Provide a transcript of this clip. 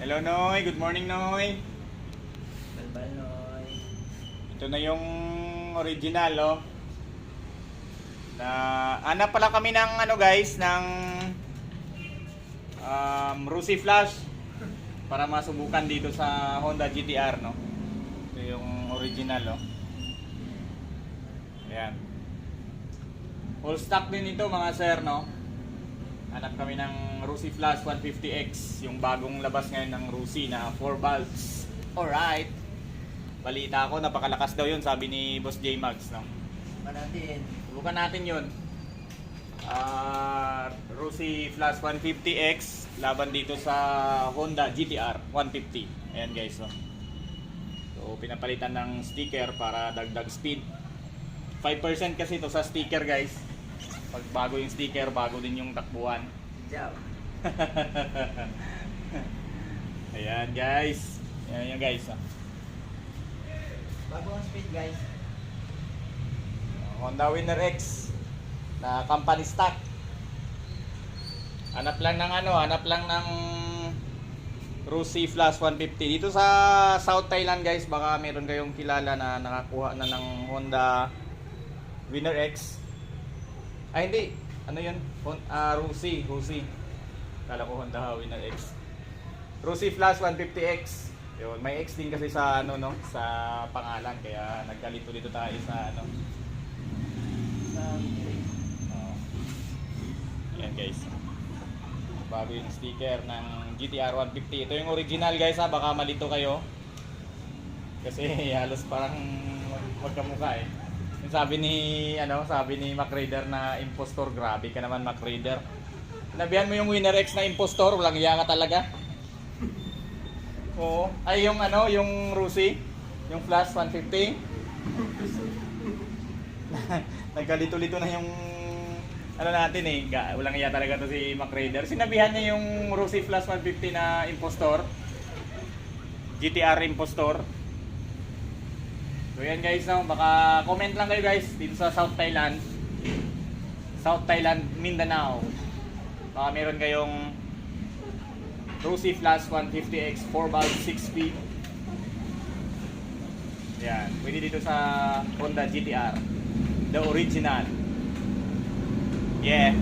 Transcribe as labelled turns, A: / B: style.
A: Hello Noy, good morning Noy.
B: Balbaloy.
A: Ito na yung original oh. Na hanap pala kami ng ano guys, ng Rusi Flash para masubukan dito sa Honda GTR no. Ito yung original oh. Ayan. Full stock din ito mga sir no. Hanap kami ng Rusi Flash 150X, yung bagong labas ngayon ng Rusi na 4 valves. Alright. Balita ko, napakalakas daw yun, sabi ni Boss J Mags, no?
B: Natin.
A: Subukan natin yun. Rusi Flash 150X, laban dito sa Honda GTR 150. Ayan guys, no? So, pinapalitan ng sticker para dagdag speed. 5% kasi ito sa sticker guys. Pag bago yung sticker, bago din yung takbuhan.
B: Ciao.
A: Ayan guys. Ayan yung guys.
B: Bago ang speed guys.
A: Honda Winner X na company stock. Hanap lang ng Rusi Flash 150. Dito sa South Thailand guys, baka meron kayong kilala na nakakuha na ng Honda Winner X. Ay hindi, ano yun? Rusi. Kala ko Honda Winner X. Rusi Flash 150X. Yun, may X din kasi sa ano no, sa pangalan kaya nagkalito dito tayo sa ano. Oh. Yan guys. Bago yung sticker ng GTR 150. Ito yung original guys ha, baka malito kayo. Kasi halos parang magkamukha eh. Sabi ni Mac Raider na impostor, grabe ka naman Mac Raider. Nabihan mo yung Winner X na impostor, walang iya ka talaga. Oo. Ay yung Rusi, yung Flash 150. Nagkalito-lito na yung natin eh. Walang iya talaga to si Mac Raider. Sinabihan niya yung Rusi Flash 150 na impostor. GTR impostor. So yan guys, no? Baka comment lang kayo guys dito sa South Thailand, Mindanao. Baka meron kayong Rusi Flash 150X 4 valve 6 speed. Yan, pwede dito sa Honda GTR, the original. Yeah.